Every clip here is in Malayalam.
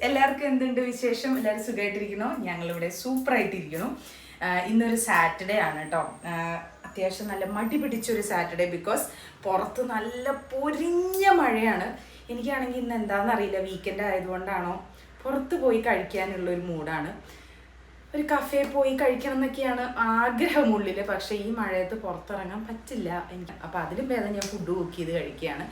എല്ലാവർക്കും എന്തുണ്ട് വിശേഷം? എല്ലാവരും സുഖമായിട്ടിരിക്കണോ? ഞങ്ങളിവിടെ സൂപ്പറായിട്ടിരിക്കണു. ഇന്നൊരു സാറ്റർഡേ ആണ് കേട്ടോ. അത്യാവശ്യം നല്ല മടി പിടിച്ചൊരു സാറ്റർഡേ, ബിക്കോസ് പുറത്ത് നല്ല പൊരിഞ്ഞ മഴയാണ്. എനിക്കാണെങ്കിൽ ഇന്ന് എന്താണെന്ന് അറിയില്ല, വീക്കെൻഡ് ആയതുകൊണ്ടാണോ പുറത്ത് പോയി കഴിക്കാനുള്ളൊരു മൂഡാണ്. ഒരു കഫേ പോയി കഴിക്കണം എന്നൊക്കെയാണ് ആഗ്രഹമുള്ളിൽ. പക്ഷേ ഈ മഴയത്ത് പുറത്തിറങ്ങാൻ പറ്റില്ല എനിക്ക്. അപ്പോൾ അതിലും ഭേദം ഞാൻ ഫുഡ് കുക്ക് ചെയ്ത് കഴിക്കുകയാണ്.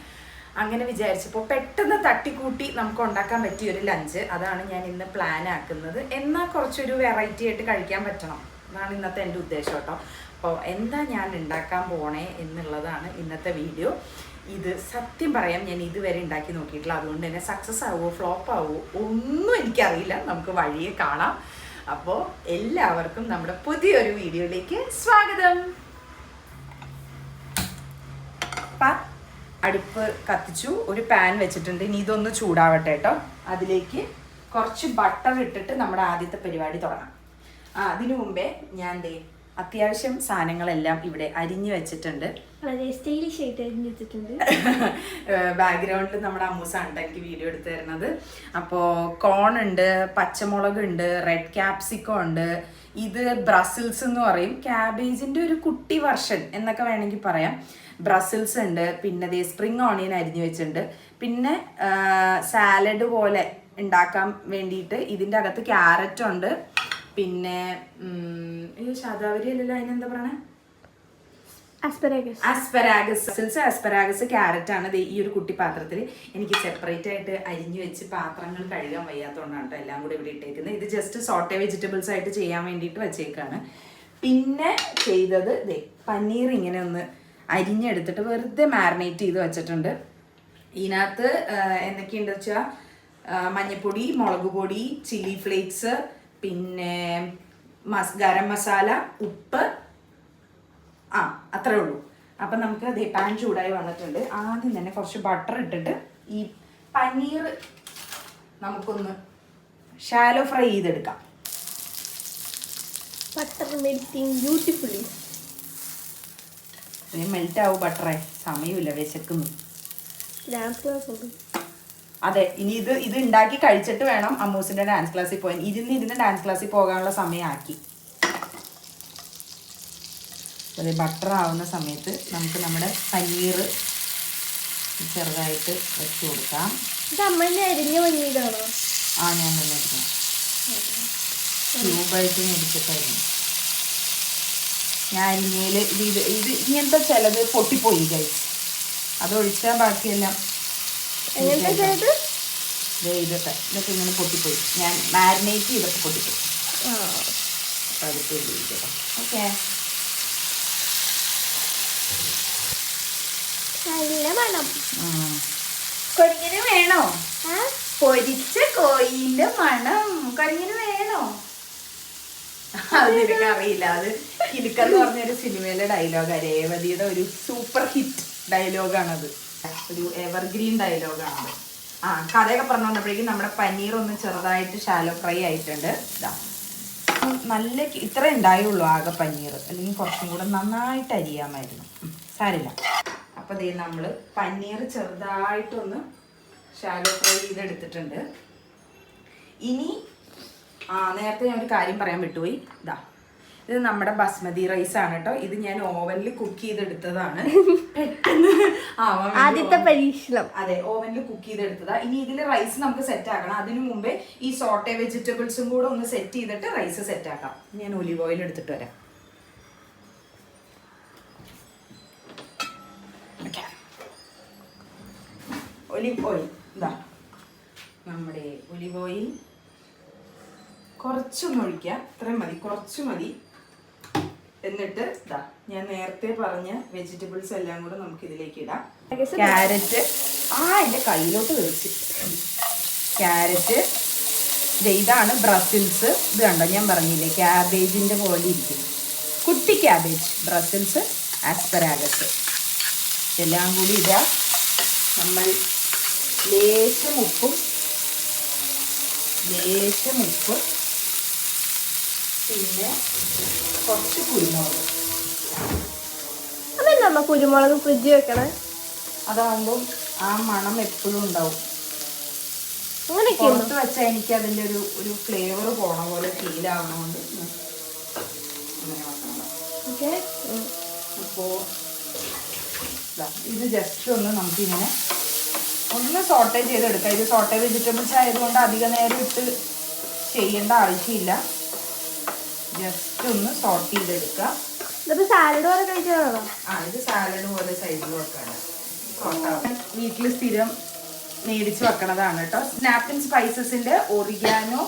അങ്ങനെ വിചാരിച്ചപ്പോൾ പെട്ടെന്ന് തട്ടിക്കൂട്ടി നമുക്ക് ഉണ്ടാക്കാൻ പറ്റിയ ഒരു ലഞ്ച്, അതാണ് ഞാൻ ഇന്ന് പ്ലാൻ ആക്കുന്നത്. എന്നാൽ കുറച്ചൊരു വെറൈറ്റി ആയിട്ട് കഴിക്കാൻ പറ്റണം, അതാണ് ഇന്നത്തെ എൻ്റെ ഉദ്ദേശം കേട്ടോ. അപ്പോൾ എന്താ ഞാൻ ഉണ്ടാക്കാൻ പോണേ എന്നുള്ളതാണ് ഇന്നത്തെ വീഡിയോ. ഇത് സത്യം പറയാം, ഞാൻ ഇതുവരെ ഉണ്ടാക്കി നോക്കിയിട്ടില്ല. അതുകൊണ്ട് തന്നെ സക്സസ് ആവുമോ ഫ്ലോപ്പ് ആവുമോ ഒന്നും എനിക്കറിയില്ല. നമുക്ക് വഴിയെ കാണാം. അപ്പോൾ എല്ലാവർക്കും നമ്മുടെ പുതിയൊരു വീഡിയോയിലേക്ക് സ്വാഗതം. അടുപ്പ് കത്തിച്ചു, ഒരു പാൻ വെച്ചിട്ടുണ്ട്. ഇനി ഇതൊന്ന് ചൂടാവട്ടെ കേട്ടോ. അതിലേക്ക് കുറച്ച് ബട്ടർ ഇട്ടിട്ട് നമ്മുടെ ആദ്യത്തെ പരിപാടി തുടങ്ങാം. അതിനു മുമ്പേ ഞാൻ അത്യാവശ്യം സാധനങ്ങളെല്ലാം ഇവിടെ അരിഞ്ഞു വെച്ചിട്ടുണ്ട്. ബാക്ക്ഗ്രൗണ്ടിൽ നമ്മുടെ അമ്മൂസാണ് എനിക്ക് വീഡിയോ എടുത്ത് തരുന്നത്. അപ്പോൾ കോൺ ഉണ്ട്, പച്ചമുളക് ഉണ്ട്, റെഡ് ക്യാപ്സിക്കം ഉണ്ട്. ഇത് ബ്രസിൽസ് എന്ന് പറയും, ക്യാബേജിന്റെ ഒരു കുട്ടി വെർഷൻ എന്നൊക്കെ വേണമെങ്കിൽ പറയാം. ബ്രസിൽസ് ഉണ്ട്, പിന്നെ സ്പ്രിംഗ് ഓണിയൻ അരിഞ്ഞു വെച്ചിട്ടുണ്ട്. പിന്നെ സാലഡ് പോലെ ഉണ്ടാക്കാൻ വേണ്ടിയിട്ട് ഇതിൻ്റെ അകത്ത് ക്യാരറ്റ് ഉണ്ട്. പിന്നെ ശതാവരി അല്ലല്ലോ, അതിനെന്താ പറയണേ, ആസ്പെരാഗസ് ക്യാരറ്റ് ആണ് ഈ ഒരു കുട്ടി പാത്രത്തിൽ. എനിക്ക് സെപ്പറേറ്റ് ആയിട്ട് അരിഞ്ഞു വെച്ച് പാത്രങ്ങൾ കഴുകാൻ വയ്യാത്തതുകൊണ്ടാണ് കേട്ടോ എല്ലാം കൂടി ഇവിടെ ഇട്ടേക്കുന്നത്. ഇത് ജസ്റ്റ് സോട്ടേ വെജിറ്റബിൾസ് ആയിട്ട് ചെയ്യാൻ വേണ്ടിയിട്ട് വെച്ചേക്കാണ്. പിന്നെ ചെയ്തത് പനീർ ഇങ്ങനെ ഒന്ന് അരിഞ്ഞെടുത്തിട്ട് വെറുതെ മാരിനേറ്റ് ചെയ്ത് വെച്ചിട്ടുണ്ട്. ഇതിനകത്ത് എന്തൊക്കെയുണ്ട് വെച്ചാൽ മഞ്ഞൾപ്പൊടി, മുളക് പൊടി, ചില്ലി ഫ്ലേക്സ്, പിന്നെ ഗരം മസാല, ഉപ്പ്, അത്രേ ഉള്ളൂ. അപ്പം നമുക്ക് പാൻ ചൂടായി വന്നിട്ടുണ്ട്. ആദ്യം തന്നെ കുറച്ച് ബട്ടർ ഇട്ടിട്ട് ഈ പനീർ നമുക്കൊന്ന് ഷാലോ ഫ്രൈ ചെയ്തെടുക്കാം. Butter melting beautifully. മെൽറ്റ് ആവും ബട്ടറെ, സമയമില്ല, വിശക്കുന്നു. അതെ, ഇനി ഇത് ഉണ്ടാക്കി കഴിച്ചിട്ട് വേണം അമ്മൂസിന്റെ ഡാൻസ് ക്ലാസ്സിൽ പോകാൻ. ഇരുന്ന് ഡാൻസ് ക്ലാസ്സിൽ പോകാനുള്ള സമയമാക്കി. അതെ, ബട്ടർ ആവുന്ന സമയത്ത് നമുക്ക് നമ്മുടെ പനീർ ചെറുതായിട്ട് വെച്ച് കൊടുക്കാം. അരിഞ്ഞ പനീരാണോ? ഞാൻ തന്നെ എടുക്കണം, ക്യൂബായിട്ട് മേടിച്ചിട്ടായിരുന്നു ഞാൻ അരിഞ്ഞേല്. ഇത് ഇങ്ങനത്തെ ചിലത് പൊട്ടിപ്പോയി കഴിച്ച്, അതൊഴിച്ചാൽ ബാക്കിയെല്ലാം ഇതൊക്കെ ഇങ്ങനെ പൊട്ടിപ്പോയി. ഞാൻ മാരിനേറ്റ് ചെയ്തൊക്കെ പൊട്ടിപ്പോയി. അപ്പം അതിട്ട് ഉപയോഗിക്കാം. ഓക്കെ, കൊരിങ്ങിന് വേണോ? പൊരിച്ച കോയിന്റെ മണം കൊരിങ്ങിന് വേണോ? അത് നിനക്ക് അറിയില്ല. അത് കിലുക്കെന്ന് പറഞ്ഞൊരു സിനിമയിലെ ഡയലോഗാണ്, രേവതിയുടെ ഒരു സൂപ്പർ ഹിറ്റ് ഡയലോഗാണത്. ഒരു എവർഗ്രീൻ ഡയലോഗാണത്. കഥയൊക്കെ പറഞ്ഞു വന്നപ്പോഴേക്കും നമ്മുടെ പനീർ ഒന്ന് ചെറുതായിട്ട് ഷാലോ ഫ്രൈ ആയിട്ടുണ്ട്. നല്ല ഇത്ര ഉണ്ടായുള്ളൂ ആകെ പനീർ, അല്ലെങ്കിൽ കുറച്ചും കൂടെ നന്നായിട്ട് അരിയാമായിരുന്നു. സാരില്ല. അപ്പോൾ നമ്മൾ പനീർ ചെറുതായിട്ടൊന്ന് ഷാലോ ഫ്രൈ ചെയ്തെടുത്തിട്ടുണ്ട്. ഇനി നേരത്തെ ഞാൻ ഒരു കാര്യം പറയാൻ വിട്ടുപോയി. ഇത് നമ്മുടെ ബസ്മതി റൈസ് ആണ് കേട്ടോ. ഇത് ഞാൻ ഓവനിൽ കുക്ക് ചെയ്തെടുത്തതാണ്. പെട്ടെന്ന് ആദ്യത്തെ പരീക്ഷണം. അതെ, ഓവനിൽ കുക്ക് ചെയ്തെടുത്തതാ. ഇനി ഇതിൽ റൈസ് നമുക്ക് സെറ്റ് ആക്കണം. അതിനു മുമ്പേ ഈ സോട്ടേ വെജിറ്റബിൾസും കൂടെ ഒന്ന് സെറ്റ് ചെയ്തിട്ട് റൈസ് സെറ്റ് ആക്കാം. ഞാൻ ഒലിവ് ഓയിൽ എടുത്തിട്ട് വരാം. ഒലിവ് ഓയിൽ നമ്മുടെ ഒലിവ് ഓയിൽ കുറച്ചൊന്ന് ഒഴിക്കാം. ഇത്രയും മതി, കുറച്ച് മതി. എന്നിട്ട് ഞാൻ നേരത്തെ പറഞ്ഞ വെജിറ്റബിൾസ് എല്ലാം കൂടെ നമുക്ക് ഇതിലേക്ക് ഇടാം. ക്യാരറ്റ്, എൻ്റെ കയ്യിലോട്ട് വെച്ച് ക്യാരറ്റ്. ഇതാണ് ബ്രസിൽസ്. ഇത് കണ്ടോ, ഞാൻ പറഞ്ഞില്ലേ ക്യാബേജിൻ്റെ പോലെ ഇരിക്കും, കുട്ടി ക്യാബേജ്. ബ്രസിൽസ്, ആസ്പെരാഗസ് എല്ലാം കൂടി ഇടുക. നമ്മൾ ലേശം ഉപ്പ്, പിന്നെ കുറച്ച് കുരുമുളക്. അതെന്താ കുരുമുളക് ഫ്രിഡ്ജിൽ വെക്കണേ? അതാകുമ്പം ആ മണം എപ്പോഴും ഉണ്ടാവും. പുറത്ത് വെച്ചാൽ എനിക്ക് അതിൻ്റെ ഒരു ഫ്ലേവർ പോണ പോലെ ഫീൽ ആവണോണ്ട് അങ്ങനെ വെക്കണം. ഓക്കെ. അപ്പോൾ ഇത് ജസ്റ്റ് ഒന്ന് നമുക്കിങ്ങനെ ഒന്ന് സോട്ടേ ചെയ്തെടുക്കാം. ഇത് സോട്ടേ വെജിറ്റബിൾസ് ആയതുകൊണ്ട് അധിക നേരം ഇട്ട് ചെയ്യേണ്ട ആവശ്യമില്ല. ജസ്റ്റ് ഒന്ന് സോട്ട് ചെയ്തെടുക്കുക. ഇതിപ്പോ സാലഡ് പോലെ കഴിക്കാനാണോ? ഇത് സാലഡ് പോലെ സൈഡിൽ വെക്കാണ്. വീട്ടിൽ സ്ഥിരം മേടിച്ച് വെക്കണതാണ് കേട്ടോ. സ്നാപ്പിൻ സ്പൈസസിന്റെ ഒറിഗാനോ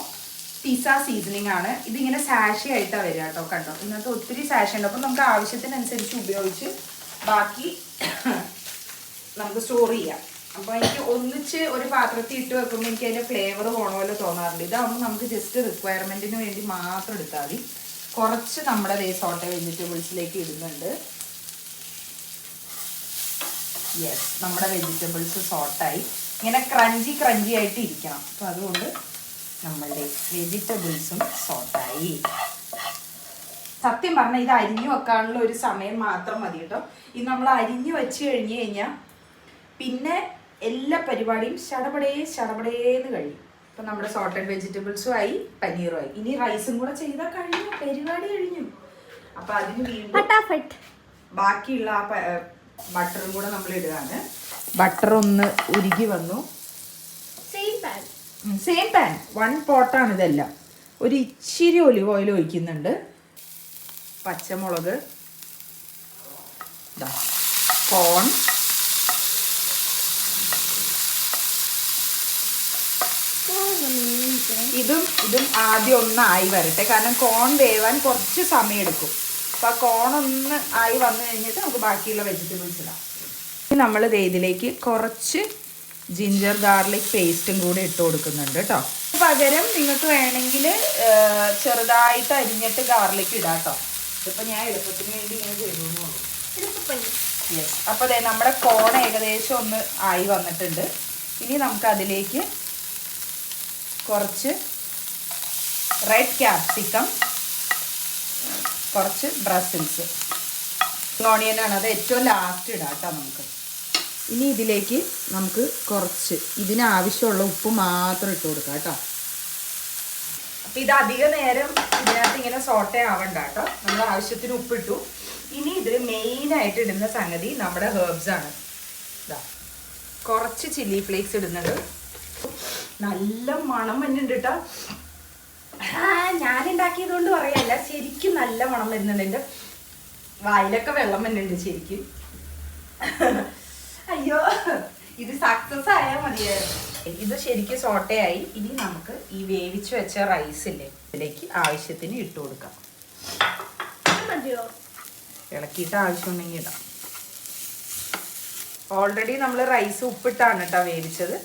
പിസ്സ സീസണിങ് ആണ്. ഇതിങ്ങനെ സാഷി ആയിട്ടാണ് വരിക കേട്ടോ. കണ്ടോ, ഇന്നത്തെ ഒത്തിരി സാഷി ഉണ്ട്. അപ്പം നമുക്ക് ആവശ്യത്തിനനുസരിച്ച് ഉപയോഗിച്ച് ബാക്കി നമുക്ക് സ്റ്റോർ ചെയ്യാം. അപ്പോൾ എനിക്ക് ഒന്നിച്ച് ഒരു പാത്രത്തിൽ ഇട്ട് വെക്കുമ്പോൾ എനിക്ക് അതിൻ്റെ ഫ്ലേവർ പോണ പോലെ തോന്നാറുണ്ട്. ഇതാകുമ്പോൾ നമുക്ക് ജസ്റ്റ് റിക്വയർമെൻറ്റിന് വേണ്ടി മാത്രം എടുത്താൽ മതി. കുറച്ച് നമ്മുടെ സോട്ടേ വെജിറ്റബിൾസിലേക്ക് ഇടുന്നുണ്ട്. യെസ്, നമ്മുടെ വെജിറ്റബിൾസ് സോട്ടായി ഇങ്ങനെ ക്രഞ്ചി ആയിട്ട് ഇരിക്കണം. അപ്പോൾ അതുകൊണ്ട് നമ്മളുടെ വെജിറ്റബിൾസും സോട്ടായി. സത്യം പറഞ്ഞാൽ ഇത് അരിഞ്ഞു വെക്കാനുള്ള ഒരു സമയം മാത്രം മതി കേട്ടോ. ഇത് നമ്മൾ അരിഞ്ഞു വെച്ച് കഴിഞ്ഞ് കഴിഞ്ഞാൽ പിന്നെ എല്ലാ പരിപാടിയും ശടപടേന്ന് കഴിയും. ഇപ്പം നമ്മുടെ സോട്ടഡ് വെജിറ്റബിൾസും ആയി, പനീറും ആയി. ഇനി റൈസും കൂടെ ചെയ്താൽ കഴിഞ്ഞു, പരിപാടി കഴിഞ്ഞു. അപ്പം അതിന് വീണ്ടും ബാക്കിയുള്ള ആ ബട്ടറും കൂടെ നമ്മൾ ഇടുകയാണ്. ബട്ടർ ഒന്ന് ഉരുകി വന്നു. സെയിം പാൻ 1 പോട്ടാണ് ഇതെല്ലാം. ഒരു ഇച്ചിരി ഒലിവ് ഓയിൽ ഒഴിക്കുന്നുണ്ട്. പച്ചമുളക്, കോൺ, ഇതും ആദ്യം ഒന്നായി വരട്ടെ. കാരണം കോൺ വേവാൻ കുറച്ച് സമയം എടുക്കും. അപ്പോൾ ആ കോൺ ഒന്ന് ആയി വന്നു കഴിഞ്ഞിട്ട് നമുക്ക് ബാക്കിയുള്ള വെജിറ്റബിൾസ് ഇടാം. നമ്മൾ ഇതിലേക്ക് കുറച്ച് ജിഞ്ചർ ഗാർലിക് പേസ്റ്റും കൂടി ഇട്ട് കൊടുക്കുന്നുണ്ട് കേട്ടോ. പകരം നിങ്ങൾക്ക് വേണമെങ്കിൽ ചെറുതായിട്ട് അരിഞ്ഞിട്ട് ഗാർലിക് ഇടാം കേട്ടോ. ഇതിപ്പോൾ ഞാൻ എളുപ്പത്തിന് വേണ്ടി ഇങ്ങനെ ചെയ്തു. യെസ്, അപ്പോൾ നമ്മുടെ കോൺ ഏകദേശം ഒന്ന് ആയി വന്നിട്ടുണ്ട്. ഇനി നമുക്ക് അതിലേക്ക് കുറച്ച് റെഡ് ക്യാപ്സിക്കം, കുറച്ച് ബ്രസിൽസ്, ഓണിയനാണ്, അത് ഏറ്റവും ലാസ്റ്റ് ഇടാം കേട്ടോ നമുക്ക്. ഇനി ഇതിലേക്ക് നമുക്ക് കുറച്ച് ഇതിനാവശ്യമുള്ള ഉപ്പ് മാത്രം ഇട്ട് കൊടുക്കാം കേട്ടോ. അപ്പം ഇത് അധിക നേരം ഇതിനകത്ത് ഇങ്ങനെ സോട്ടേ ആവണ്ട കേട്ടോ. നമ്മൾ ആവശ്യത്തിന് ഉപ്പിട്ടു. ഇനി ഇതിൽ മെയിനായിട്ട് ഇടുന്ന സംഗതി നമ്മുടെ ഹെർബ്സ് ആണ്. ഇതാ കുറച്ച് ചില്ലി ഫ്ലേക്സ് ഇടുന്നുണ്ട്. നല്ല മണം വരുന്നുണ്ട് കേട്ടോ. ഞാനുണ്ടാക്കിയത് കൊണ്ട് പറയല്ല, ശരിക്കും നല്ല മണം വരുന്നുണ്ട്. എൻ്റെ വായിലൊക്കെ വെള്ളം വരുന്നുണ്ട് ശരിക്കും. അയ്യോ, ഇത് സക്സസ് ആയാൽ മതിയായിരുന്നു. ഇത് ശരിക്കും സോട്ടേ ആയി. ഇനി നമുക്ക് ഈ വേവിച്ച് വെച്ച റൈസില്ലേ ഇതിലേക്ക് ആവശ്യത്തിന് ഇട്ട് കൊടുക്കാം. ഇളക്കിയിട്ട് ആവശ്യമുണ്ടെങ്കിൽ ഇടാം. ഓൾറെഡി നമ്മൾ റൈസ് ഉപ്പിട്ടാണ് കേട്ടോ വേവിച്ചത്.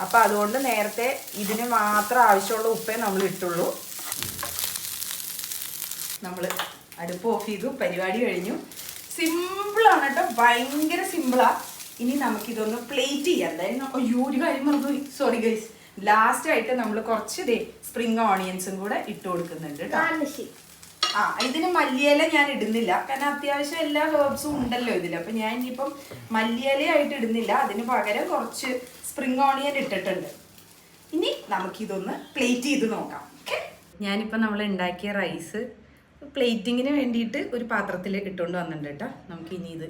അപ്പോൾ അതുകൊണ്ട് നേരത്തെ ഇതിന് മാത്രം ആവശ്യമുള്ള ഉപ്പേ നമ്മൾ ഇട്ടുള്ളൂ. നമ്മൾ അടുപ്പ് ഓഫ് ചെയ്തു, പരിപാടി കഴിഞ്ഞു. സിമ്പിളാണ് കേട്ടോ, ഭയങ്കര സിമ്പിളാണ്. ഇനി നമുക്കിതൊന്ന് പ്ലേറ്റ് ചെയ്യാം. എന്തായാലും ഒരു കാര്യം നമുക്ക് സോറി ഗൈസ്, ലാസ്റ്റ് ആയിട്ട് നമ്മൾ കുറച്ച് സ്പ്രിംഗ് ഓണിയൻസും കൂടെ ഇട്ട് കൊടുക്കുന്നുണ്ട് കേട്ടോ. ഇതിന് മല്ലിയില ഞാൻ ഇടുന്നില്ല, കാരണം അത്യാവശ്യം എല്ലാ ഹെർബ്സും ഉണ്ടല്ലോ ഇതിൽ. അപ്പം ഞാൻ ഇനിയിപ്പം മല്ലിയിലയായിട്ട് ഇടുന്നില്ല. അതിന് പകരം കുറച്ച് സ്പ്രിംഗ് ഓണിയൻ ഇട്ടിട്ടുണ്ട്. ഇനി നമുക്കിതൊന്ന് പ്ലേറ്റ് ചെയ്ത് നോക്കാം. ഓക്കെ, ഞാനിപ്പോൾ നമ്മൾ ഉണ്ടാക്കിയ റൈസ് പ്ലേറ്റിങ്ങിന് വേണ്ടിയിട്ട് ഒരു പാത്രത്തിൽ ഇട്ടുകൊണ്ട് വന്നിട്ടുണ്ട് കേട്ടോ. നമുക്കിനി ഇത്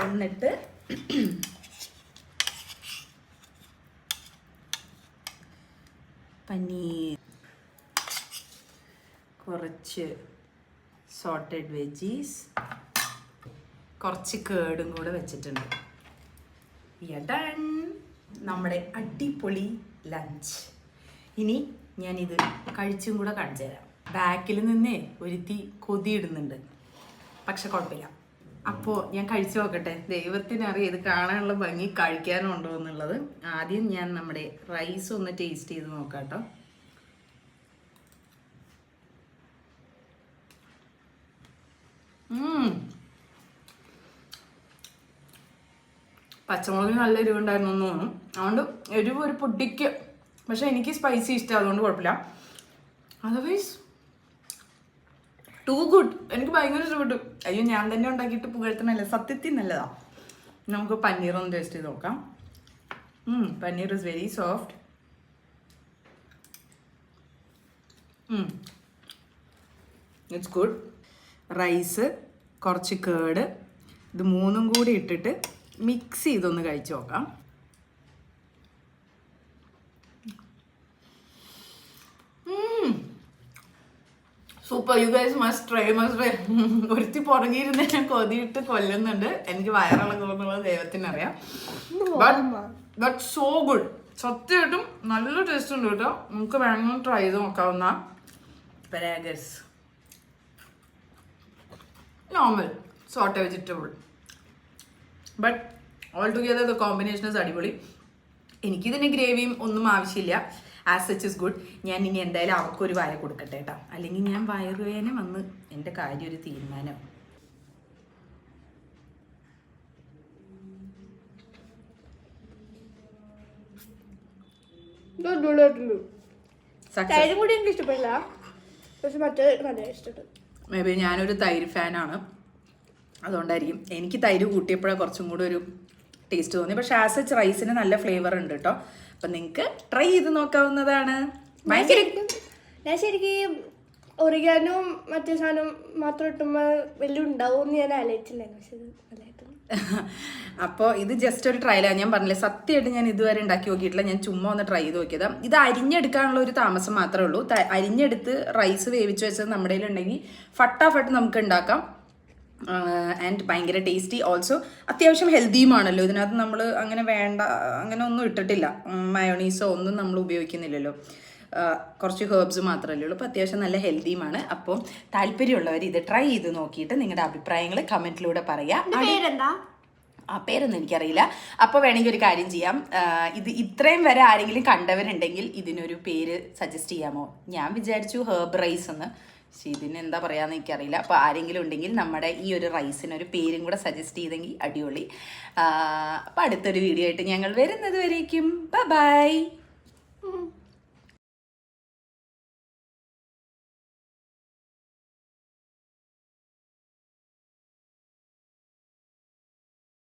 എന്നിട്ട് പനീർ, കുറച്ച് സോട്ടഡ് വെജീസ്, കുറച്ച് കേടും കൂടെ വെച്ചിട്ടുണ്ട്. ഡൺ, നമ്മുടെ അടിപൊളി ലഞ്ച്. ഇനി ഞാനിത് കഴിച്ചും കൂടെ കാണിച്ചു തരാം. ബാക്കിൽ നിന്നേ ഒരുത്തി കൊതിയിടുന്നുണ്ട്, പക്ഷെ കുഴപ്പമില്ല. അപ്പോൾ ഞാൻ കഴിച്ചു നോക്കട്ടെ. ദൈവത്തിനറിയാം ഇത് കാണാനുള്ള ഭംഗി കഴിക്കാനുണ്ടോ എന്നുള്ളത്. ആദ്യം ഞാൻ നമ്മുടെ റൈസ് ഒന്ന് ടേസ്റ്റ് ചെയ്ത് നോക്കാം കേട്ടോ. പച്ചമുളകിന് നല്ല എരിവുണ്ടായിരുന്നു എന്ന് തോന്നുന്നു. അതുകൊണ്ട് എരിവ് ഒരു പൊട്ടിക്ക്, പക്ഷെ എനിക്ക് സ്പൈസി ഇഷ്ടം, അതുകൊണ്ട് കുഴപ്പമില്ല. Otherwise too good. എനിക്ക് ഭയങ്കര ഇഷ്ടപ്പെട്ടു. അയ്യോ, ഞാൻ തന്നെ ഉണ്ടാക്കിയിട്ട് പുകഴ്ത്തണല്ലേ, സത്യത്തിൽ നല്ലതാ. നമുക്ക് പനീർ ഒന്ന് ടേസ്റ്റ് ചെയ്ത് നോക്കാം. Paneer is very soft. It's good. Rice, കുറച്ച് കേട്, ഇത് മൂന്നും കൂടി ഇട്ടിട്ട് മിക്സ് ചെയ്തൊന്ന് കഴിച്ചു നോക്കാം. Super. You guys must try. ഒരുത്തി പുറകിരുന്ന് ഞാൻ കൊതിയിട്ട് കൊല്ലുന്നുണ്ട്. എനിക്ക് വയറിളകുമെന്നുള്ളത് ദൈവത്തിനറിയാം. But so good. സത്യമായിട്ടും നല്ല ടേസ്റ്റ് ഉണ്ട് കേട്ടോ. നമുക്ക് വേണമെങ്കിൽ ട്രൈ ചെയ്ത് നോക്കാവുന്ന asparagus. Normal saute vegetable, but all together the combination is അടിപൊളി. എനിക്കിതിന് ഗ്രേവിയും ഒന്നും ആവശ്യമില്ല. As such is good. ഞാൻ ഇനി എന്തായാലും അവർക്കൊരു വായ കൊടുക്കട്ടെ കേട്ടോ, അല്ലെങ്കിൽ ഞാൻ വയറുവേദന വന്ന് എൻ്റെ കാര്യം ഒരു തീരുമാനം. തൈരും കൂടി എനിക്ക് ഇഷ്ടപ്പെടില്ല, പക്ഷെ മറ്റേ നല്ല ഇഷ്ടപ്പെട്ടു. മേ ബി ഞാനൊരു തൈര് ഫാനാണ്, അതുകൊണ്ടായിരിക്കും. എനിക്ക് തൈര് കൂട്ടിയപ്പോഴേ കുറച്ചും കൂടി ഒരു ടേസ്റ്റ് തോന്നി. പക്ഷെ ആസ് സച്ച് റൈസിന് നല്ല ഫ്ലേവർ ഉണ്ട് കേട്ടോ. അപ്പം നിങ്ങൾക്ക് ട്രൈ ചെയ്ത് നോക്കാവുന്നതാണ്. ഭയങ്കര ഞാൻ ശരിക്കും ഒറിഗാനും മറ്റേ സാധനം മാത്രം ഇട്ടുമ്പോൾ വലിയ ഉണ്ടാവും എന്ന് ഞാൻ ആലോചിച്ചിട്ടുണ്ടായിരുന്നു, പക്ഷെ ഇത് നല്ലതായിട്ട്. അപ്പോൾ ഇത് ജസ്റ്റ് ഒരു ട്രയലാണ്. ഞാൻ പറഞ്ഞില്ലേ, സത്യമായിട്ട് ഞാൻ ഇതുവരെ ഉണ്ടാക്കി നോക്കിയിട്ടില്ല. ഞാൻ ചുമ്മാ ഒന്ന് ട്രൈ ചെയ്ത് നോക്കിയതാണ്. ഇത് അരിഞ്ഞെടുക്കാനുള്ള ഒരു താമസം മാത്രമേ ഉള്ളൂ. അരിഞ്ഞെടുത്ത് റൈസ് വേവിച്ച് വെച്ചത് നമ്മുടെ കയ്യിലുണ്ടെങ്കിൽ ഫട്ടാഫട്ട് നമുക്ക് ഉണ്ടാക്കാം. ആൻഡ് ഭയങ്കര ടേസ്റ്റി. ഓൾസോ അത്യാവശ്യം ഹെൽത്തിയുമാണല്ലോ. ഇതിനകത്ത് നമ്മൾ അങ്ങനെ വേണ്ട അങ്ങനെ ഒന്നും ഇട്ടിട്ടില്ല, മയോണീസോ ഒന്നും നമ്മൾ ഉപയോഗിക്കുന്നില്ലല്ലോ. കുറച്ച് ഹെർബ്സ് മാത്രമല്ലേ ഉള്ളൂ. അപ്പോൾ അത്യാവശ്യം നല്ല ഹെൽത്തിയുമാണ്. അപ്പോൾ താല്പര്യമുള്ളവർ ഇത് ട്രൈ ചെയ്ത് നോക്കിയിട്ട് നിങ്ങളുടെ അഭിപ്രായങ്ങൾ കമൻറ്റിലൂടെ പറയാം. ആ പേരൊന്നും എനിക്കറിയില്ല. അപ്പോൾ വേണമെങ്കിൽ ഒരു കാര്യം ചെയ്യാം, ഇത് ഇത്രയും വരെ ആരെങ്കിലും കണ്ടവരുണ്ടെങ്കിൽ ഇതിനൊരു പേര് സജസ്റ്റ് ചെയ്യാമോ? ഞാൻ വിചാരിച്ചു ഹെർബ് റൈസ് എന്ന്, പക്ഷേ ഇതിന് എന്താ പറയാന്ന് എനിക്കറിയില്ല. അപ്പോൾ ആരെങ്കിലും ഉണ്ടെങ്കിൽ നമ്മുടെ ഈ ഒരു റൈസിനൊരു പേരും കൂടെ സജസ്റ്റ് ചെയ്തെങ്കിൽ അടിപൊളി. അപ്പോൾ അടുത്തൊരു വീഡിയോ ആയിട്ട് ഞങ്ങൾ വരുന്നത് വരേക്കും ബൈ.